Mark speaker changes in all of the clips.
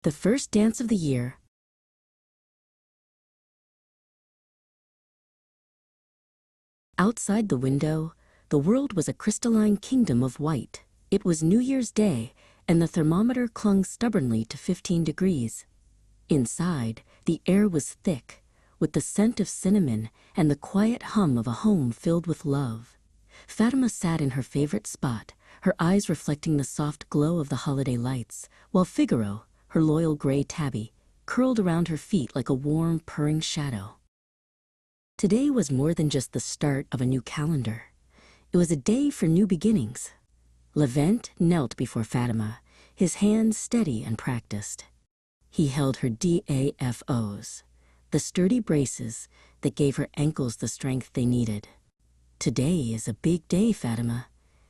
Speaker 1: The first dance of the year. Outside the window, the world was a crystalline kingdom of white. It was New Year's Day, and the thermometer clung stubbornly to 15 degrees. Inside, the air was thick, with the scent of cinnamon and the quiet hum of a home filled with love. Fatima sat in her favorite spot, her eyes reflecting the soft glow of the holiday lights, while Figaro, her loyal gray tabby, curled around her feet like a warm, purring shadow. Today was more than just the start of a new calendar. It was a day for new beginnings. Levent knelt before Fatima, his hands steady and practiced. He held her DAFOs, the sturdy braces that gave her ankles the strength they needed. "Today is a big day, Fatima,"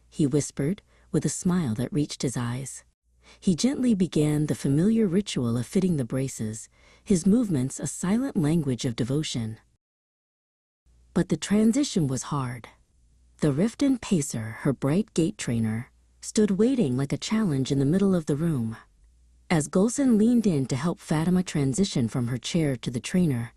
Speaker 1: he whispered with a smile that reached his eyes. He gently began the familiar ritual of fitting the braces, his movements a silent language of devotion. But the transition was hard. The Riften pacer, her bright gait trainer, stood waiting like a challenge in the middle of the room. As Gulsen leaned in to help Fatima transition from her chair to the trainer,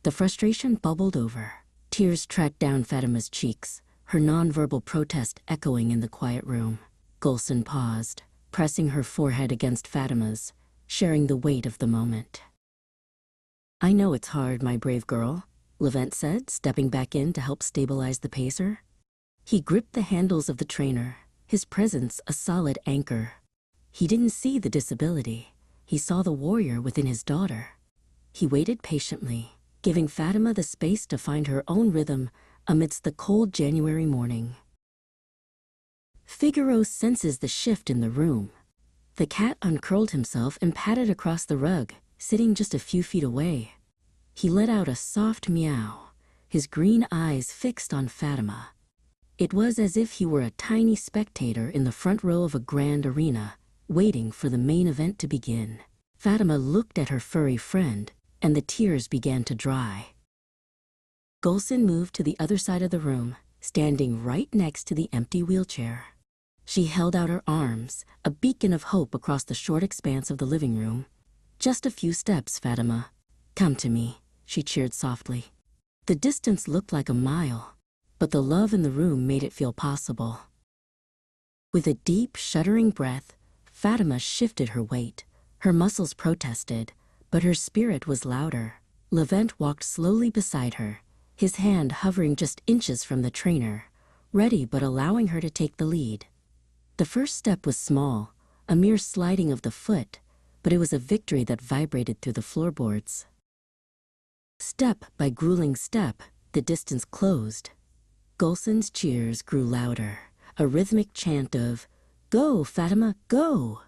Speaker 1: the frustration bubbled over. Tears tracked down Fatima's cheeks, her nonverbal protest echoing in the quiet room. Gulsen paused, pressing her forehead against Fatima's, sharing the weight of the moment. "I know it's hard, my brave girl," Levent said, stepping back in to help stabilize the pacer. He gripped the handles of the trainer, his presence a solid anchor. He didn't see the disability. He saw the warrior within his daughter. He waited patiently, giving Fatima the space to find her own rhythm amidst the cold January morning. Figaro senses the shift in the room. The cat uncurled himself and padded across the rug, sitting just a few feet away. He let out a soft meow, his green eyes fixed on Fatima. It was as if he were a tiny spectator in the front row of a grand arena, waiting for the main event to begin. Fatima looked at her furry friend, and the tears began to dry. Gulsen moved to the other side of the room, standing right next to the empty wheelchair. She held out her arms, a beacon of hope across the short expanse of the living room. "Just a few steps, Fatima. Come to me," she cheered softly. The distance looked like a mile, but the love in the room made it feel possible. With a deep, shuddering breath, Fatima shifted her weight. Her muscles protested, but her spirit was louder. Levent walked slowly beside her, his hand hovering just inches from the trainer, ready but allowing her to take the lead. The first step was small, a mere sliding of the foot, but it was a victory that vibrated through the floorboards. Step by grueling step, the distance closed. Gulsen's cheers grew louder, a rhythmic chant of, "Go, Fatima, go!"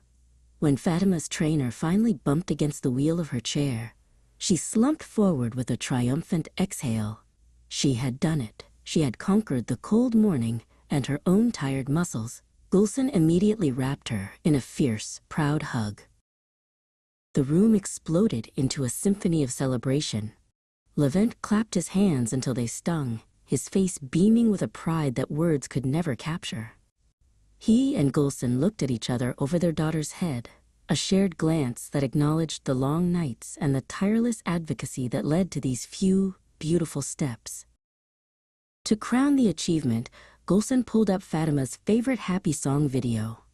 Speaker 1: When Fatima's trainer finally bumped against the wheel of her chair, she slumped forward with a triumphant exhale. She had done it. She had conquered the cold morning and her own tired muscles. Gulsen immediately wrapped her in a fierce, proud hug. The room exploded into a symphony of celebration. Levent clapped his hands until they stung, his face beaming with a pride that words could never capture. He and Gulsen looked at each other over their daughter's head, a shared glance that acknowledged the long nights and the tireless advocacy that led to these few, beautiful steps. To crown the achievement, Gulsen pulled up Fatima's favorite happy song video.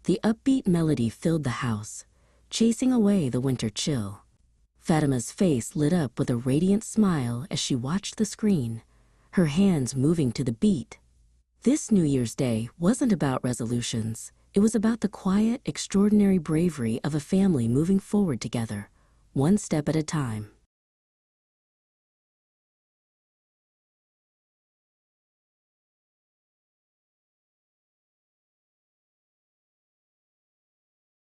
Speaker 1: The upbeat melody filled the house, chasing away the winter chill. Fatima's face lit up with a radiant smile as she watched the screen, her hands moving to the beat. This New Year's Day wasn't about resolutions. It was about the quiet, extraordinary bravery of a family moving forward together, one step at a time.